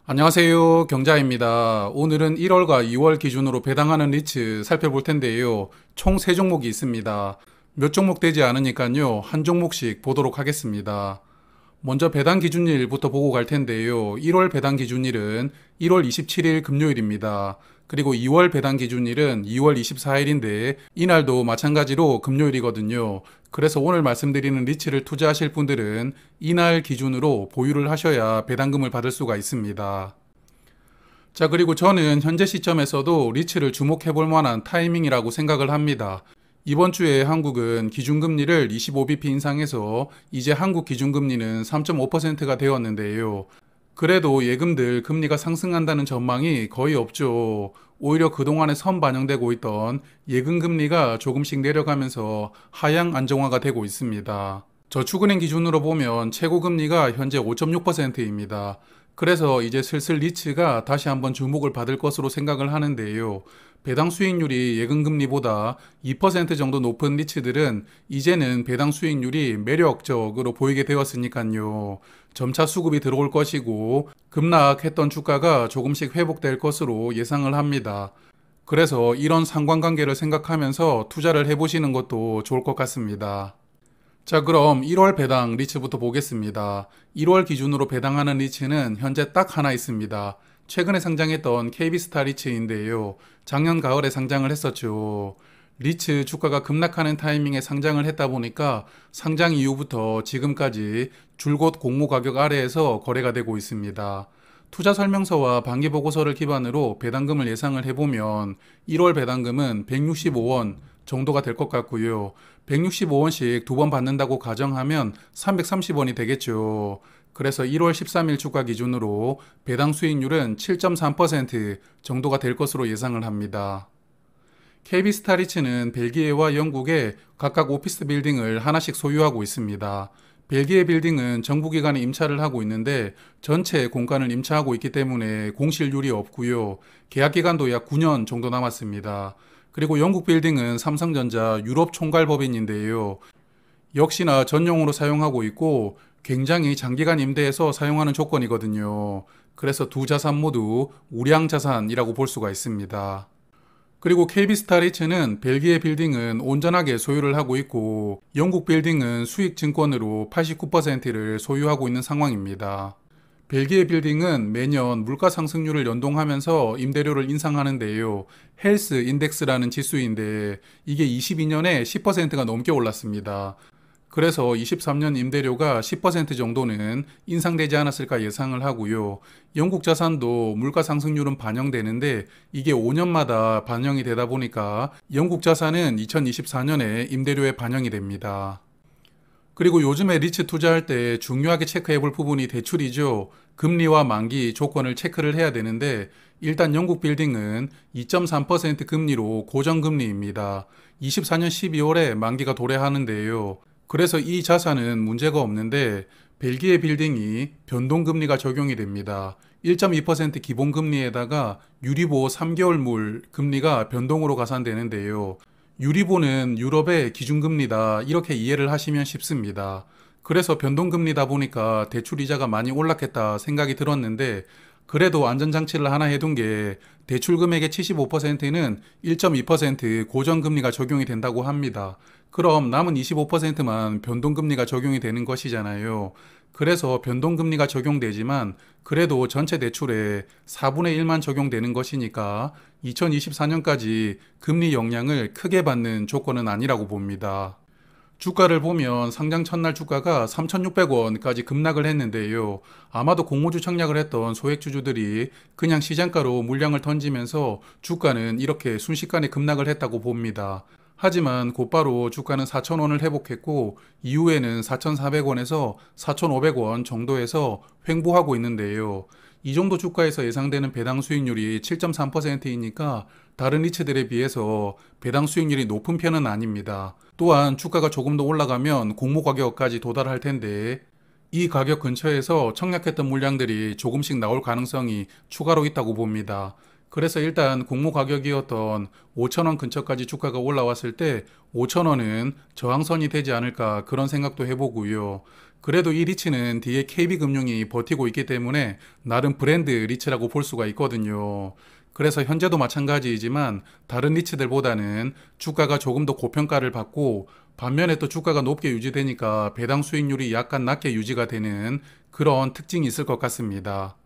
안녕하세요. 경자입니다. 오늘은 1월과 2월 기준으로 배당하는 리츠 살펴볼 텐데요. 총 3종목이 있습니다. 몇 종목 되지 않으니까요. 한 종목씩 보도록 하겠습니다. 먼저 배당 기준일부터 보고 갈 텐데요. 1월 배당 기준일은 1월 27일 금요일입니다. 그리고 2월 배당 기준일은 2월 24일인데 이날도 마찬가지로 금요일이거든요. 그래서 오늘 말씀드리는 리츠를 투자하실 분들은 이날 기준으로 보유를 하셔야 배당금을 받을 수가 있습니다. 자, 그리고 저는 현재 시점에서도 리츠를 주목해 볼 만한 타이밍이라고 생각을 합니다. 이번 주에 한국은 기준금리를 25bp 인상해서 이제 한국 기준금리는 3.5%가 되었는데요. 그래도 예금들 금리가 상승한다는 전망이 거의 없죠. 오히려 그동안에 선반영되고 있던 예금 금리가 조금씩 내려가면서 하향 안정화가 되고 있습니다. 저축은행 기준으로 보면 최고 금리가 현재 5.6%입니다. 그래서 이제 슬슬 리츠가 다시 한번 주목을 받을 것으로 생각을 하는데요. 배당 수익률이 예금 금리보다 2% 정도 높은 리츠들은 이제는 배당 수익률이 매력적으로 보이게 되었으니까요. 점차 수급이 들어올 것이고 급락했던 주가가 조금씩 회복될 것으로 예상을 합니다. 그래서 이런 상관관계를 생각하면서 투자를 해보시는 것도 좋을 것 같습니다. 자, 그럼 1월 배당 리츠부터 보겠습니다. 1월 기준으로 배당하는 리츠는 현재 딱 하나 있습니다. 최근에 상장했던 KB스타 리츠인데요. 작년 가을에 상장을 했었죠. 리츠 주가가 급락하는 타이밍에 상장을 했다 보니까 상장 이후부터 지금까지 줄곧 공모 가격 아래에서 거래가 되고 있습니다. 투자 설명서와 반기 보고서를 기반으로 배당금을 예상을 해보면 1월 배당금은 165원 정도가 될 것 같고요. 165원씩 두 번 받는다고 가정하면 330원이 되겠죠. 그래서 1월 13일 주가 기준으로 배당 수익률은 7.3% 정도가 될 것으로 예상을 합니다. KB스타 리츠는 벨기에와 영국에 각각 오피스 빌딩을 하나씩 소유하고 있습니다. 벨기에 빌딩은 정부기관에 임차를 하고 있는데 전체 공간을 임차하고 있기 때문에 공실률이 없고요. 계약기간도 약 9년 정도 남았습니다. 그리고 영국 빌딩은 삼성전자 유럽 총괄법인인데요. 역시나 전용으로 사용하고 있고 굉장히 장기간 임대해서 사용하는 조건이거든요. 그래서 두 자산 모두 우량 자산이라고 볼 수가 있습니다. 그리고 KB스타 리츠는 벨기에 빌딩은 온전하게 소유를 하고 있고 영국 빌딩은 수익 증권으로 89%를 소유하고 있는 상황입니다. 벨기에 빌딩은 매년 물가 상승률을 연동하면서 임대료를 인상하는데요. 헬스 인덱스라는 지수인데 이게 22년에 10%가 넘게 올랐습니다. 그래서 23년 임대료가 10% 정도는 인상되지 않았을까 예상을 하고요. 영국 자산도 물가 상승률은 반영되는데 이게 5년마다 반영이 되다 보니까 영국 자산은 2024년에 임대료에 반영이 됩니다. 그리고 요즘에 리츠 투자할 때 중요하게 체크해 볼 부분이 대출이죠. 금리와 만기 조건을 체크를 해야 되는데 일단 영국 빌딩은 2.3% 금리로 고정금리입니다. 24년 12월에 만기가 도래하는데요. 그래서 이 자산은 문제가 없는데 벨기에 빌딩이 변동금리가 적용이 됩니다. 1.2% 기본금리에다가 유리보 3개월물 금리가 변동으로 가산되는데요. 유리보는 유럽의 기준금리다 이렇게 이해를 하시면 쉽습니다. 그래서 변동금리다 보니까 대출이자가 많이 올랐겠다 생각이 들었는데 그래도 안전장치를 하나 해둔 게 대출금액의 75%는 1.2% 고정금리가 적용이 된다고 합니다. 그럼 남은 25%만 변동금리가 적용이 되는 것이잖아요. 그래서 변동금리가 적용되지만 그래도 전체 대출의 4분의 1만 적용되는 것이니까 2024년까지 금리 영향을 크게 받는 조건은 아니라고 봅니다. 주가를 보면 상장 첫날 주가가 3,600원까지 급락을 했는데요. 아마도 공모주 청약을 했던 소액주주들이 그냥 시장가로 물량을 던지면서 주가는 이렇게 순식간에 급락을 했다고 봅니다. 하지만 곧바로 주가는 4,000원을 회복했고 이후에는 4,400원에서 4,500원 정도에서 횡보하고 있는데요. 이 정도 주가에서 예상되는 배당 수익률이 7.3%이니까 다른 리츠들에 비해서 배당 수익률이 높은 편은 아닙니다. 또한 주가가 조금 더 올라가면 공모 가격까지 도달할 텐데 이 가격 근처에서 청약했던 물량들이 조금씩 나올 가능성이 추가로 있다고 봅니다. 그래서 일단 공모 가격이었던 5,000원 근처까지 주가가 올라왔을 때 5,000원은 저항선이 되지 않을까 그런 생각도 해보고요. 그래도 이 리츠는 뒤에 KB금융이 버티고 있기 때문에 나름 브랜드 리츠라고 볼 수가 있거든요. 그래서 현재도 마찬가지이지만 다른 리츠들보다는 주가가 조금 더 고평가를 받고 반면에 또 주가가 높게 유지되니까 배당 수익률이 약간 낮게 유지가 되는 그런 특징이 있을 것 같습니다.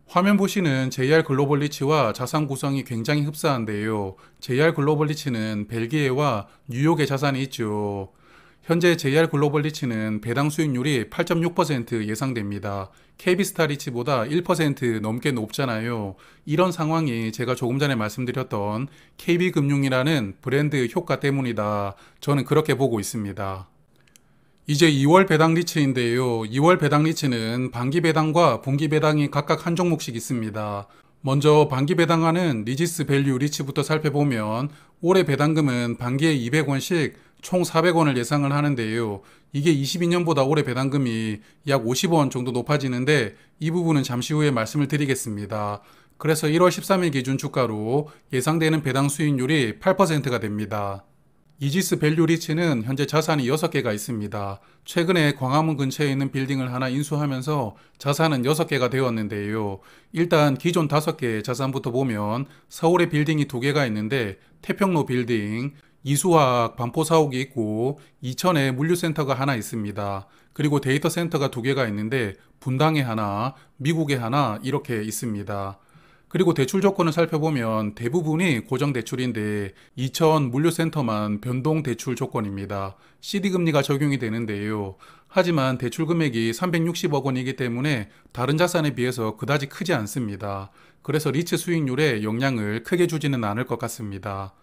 화면 보시는 JR 글로벌 리츠와 자산 구성이 굉장히 흡사한데요. JR 글로벌 리츠는 벨기에와 뉴욕에 자산이 있죠. 현재 JR 글로벌 리츠는 배당 수익률이 8.6% 예상됩니다. KB스타 리츠보다 1% 넘게 높잖아요. 이런 상황이 제가 조금 전에 말씀드렸던 KB금융이라는 브랜드 효과 때문이다. 저는 그렇게 보고 있습니다. 이제 2월 배당 리츠인데요. 2월 배당 리츠는 반기 배당과 분기 배당이 각각 한 종목씩 있습니다. 먼저 반기 배당하는 리지스 밸류 리츠부터 살펴보면 올해 배당금은 반기에 200원씩 총 400원을 예상을 하는데요. 이게 22년보다 올해 배당금이 약 50원 정도 높아지는데 이 부분은 잠시 후에 말씀을 드리겠습니다. 그래서 1월 13일 기준 주가로 예상되는 배당 수익률이 8%가 됩니다. 이지스 밸류 리츠는 현재 자산이 6개가 있습니다. 최근에 광화문 근처에 있는 빌딩을 하나 인수하면서 자산은 6개가 되었는데요. 일단 기존 5개의 자산부터 보면 서울에 빌딩이 2개가 있는데 태평로 빌딩, 이수화학 반포사옥이 있고 이천에 물류센터가 하나 있습니다. 그리고 데이터 센터가 2개가 있는데 분당에 하나, 미국에 하나 이렇게 있습니다. 그리고 대출 조건을 살펴보면 대부분이 고정대출인데 이천 물류센터만 변동대출 조건입니다. CD금리가 적용이 되는데요. 하지만 대출 금액이 360억 원이기 때문에 다른 자산에 비해서 그다지 크지 않습니다. 그래서 리츠 수익률에 영향을 크게 주지는 않을 것 같습니다.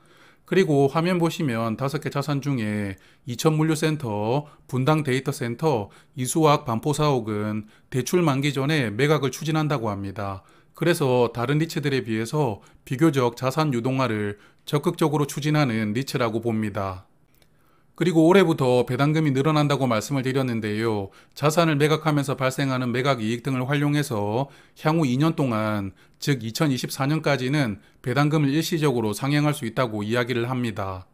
그리고 화면 보시면 5개 자산 중에 이천물류센터, 분당 데이터센터, 이수화학 반포사옥은 대출 만기 전에 매각을 추진한다고 합니다. 그래서 다른 리츠들에 비해서 비교적 자산 유동화를 적극적으로 추진하는 리츠라고 봅니다. 그리고 올해부터 배당금이 늘어난다고 말씀을 드렸는데요. 자산을 매각하면서 발생하는 매각 이익 등을 활용해서 향후 2년 동안, 즉 2024년까지는 배당금을 일시적으로 상향할 수 있다고 이야기를 합니다.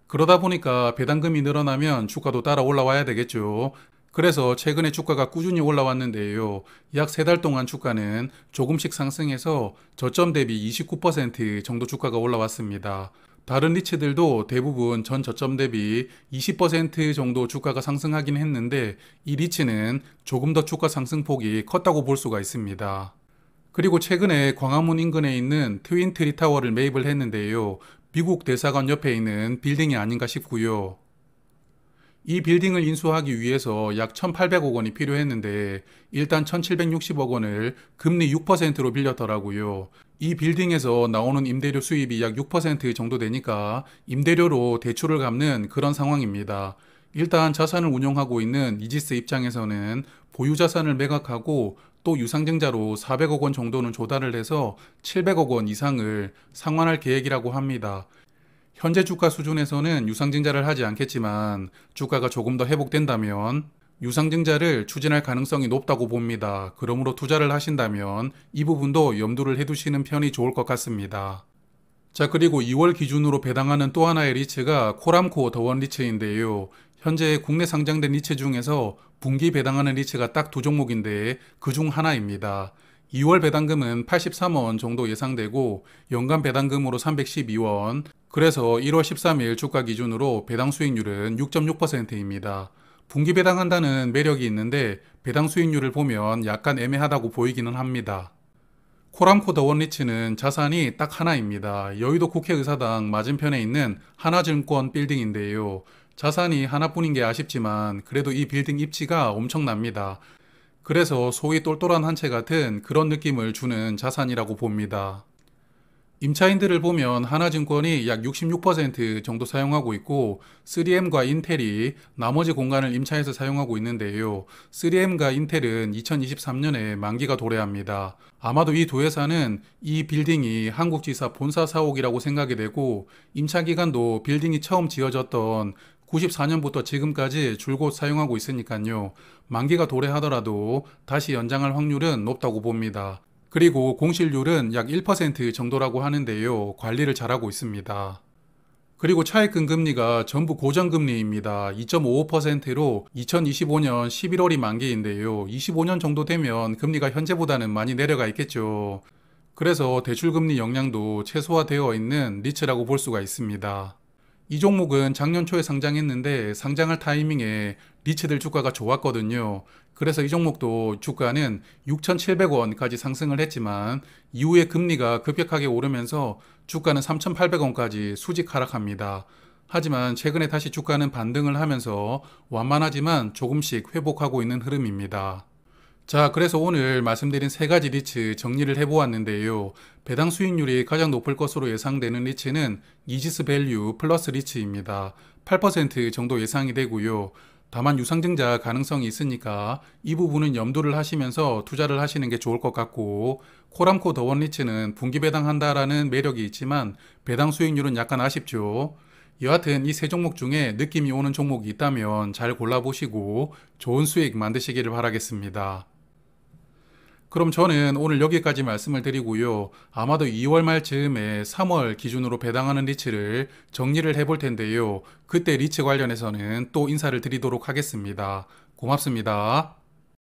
그러다 보니까 배당금이 늘어나면 주가도 따라 올라와야 되겠죠. 그래서 최근에 주가가 꾸준히 올라왔는데요. 약 3달 동안 주가는 조금씩 상승해서 저점 대비 29% 정도 주가가 올라왔습니다. 다른 리츠들도 대부분 전 저점 대비 20% 정도 주가가 상승하긴 했는데 이 리츠는 조금 더 주가 상승폭이 컸다고 볼 수가 있습니다. 그리고 최근에 광화문 인근에 있는 트윈트리 타워를 매입을 했는데요. 미국 대사관 옆에 있는 빌딩이 아닌가 싶고요. 이 빌딩을 인수하기 위해서 약 1,800억 원이 필요했는데 일단 1,760억 원을 금리 6%로 빌렸더라고요. 이 빌딩에서 나오는 임대료 수입이 약 6% 정도 되니까 임대료로 대출을 갚는 그런 상황입니다. 일단 자산을 운용하고 있는 이지스 입장에서는 보유 자산을 매각하고 또 유상증자로 400억 원 정도는 조달을 해서 700억 원 이상을 상환할 계획이라고 합니다. 현재 주가 수준에서는 유상증자를 하지 않겠지만 주가가 조금 더 회복된다면 유상증자를 추진할 가능성이 높다고 봅니다. 그러므로 투자를 하신다면 이 부분도 염두를 해두시는 편이 좋을 것 같습니다. 자, 그리고 2월 기준으로 배당하는 또 하나의 리츠가 코람코 더원 리츠인데요. 현재 국내 상장된 리츠 중에서 분기 배당하는 리츠가 딱 2종목인데 그 중 하나입니다. 2월 배당금은 83원 정도 예상되고 연간 배당금으로 312원, 그래서 1월 13일 주가 기준으로 배당 수익률은 6.6%입니다. 분기 배당한다는 매력이 있는데 배당 수익률을 보면 약간 애매하다고 보이기는 합니다. 코람코 더원 리츠는 자산이 딱 하나입니다. 여의도 국회의사당 맞은편에 있는 하나증권 빌딩인데요. 자산이 하나뿐인 게 아쉽지만 그래도 이 빌딩 입지가 엄청납니다. 그래서 소위 똘똘한 한 채 같은 그런 느낌을 주는 자산이라고 봅니다. 임차인들을 보면 하나증권이 약 66% 정도 사용하고 있고 3M과 인텔이 나머지 공간을 임차해서 사용하고 있는데요. 3M과 인텔은 2023년에 만기가 도래합니다. 아마도 이 두 회사는 이 빌딩이 한국지사 본사 사옥이라고 생각이 되고 임차 기간도 빌딩이 처음 지어졌던 94년부터 지금까지 줄곧 사용하고 있으니까요. 만기가 도래하더라도 다시 연장할 확률은 높다고 봅니다. 그리고 공실률은 약 1% 정도라고 하는데요. 관리를 잘하고 있습니다. 그리고 차입금 금리가 전부 고정금리입니다. 2.55%로 2025년 11월이 만기인데요. 25년 정도 되면 금리가 현재보다는 많이 내려가 있겠죠. 그래서 대출금리 영향도 최소화되어 있는 리츠라고 볼 수가 있습니다. 이 종목은 작년 초에 상장했는데 상장할 타이밍에 리츠들 주가가 좋았거든요. 그래서 이 종목도 주가는 6,700원까지 상승을 했지만 이후에 금리가 급격하게 오르면서 주가는 3,800원까지 수직 하락합니다. 하지만 최근에 다시 주가는 반등을 하면서 완만하지만 조금씩 회복하고 있는 흐름입니다. 자, 그래서 오늘 말씀드린 세 가지 리츠 정리를 해보았는데요. 배당 수익률이 가장 높을 것으로 예상되는 리츠는 이지스 밸류 플러스 리츠입니다. 8% 정도 예상이 되고요. 다만 유상증자 가능성이 있으니까 이 부분은 염두를 하시면서 투자를 하시는 게 좋을 것 같고, 코람코 더원 리츠는 분기 배당한다라는 매력이 있지만 배당 수익률은 약간 아쉽죠. 여하튼 이 세 종목 중에 느낌이 오는 종목이 있다면 잘 골라보시고 좋은 수익 만드시기를 바라겠습니다. 그럼 저는 오늘 여기까지 말씀을 드리고요. 아마도 2월 말쯤에 3월 기준으로 배당하는 리츠를 정리를 해볼 텐데요. 그때 리츠 관련해서는 또 인사를 드리도록 하겠습니다. 고맙습니다.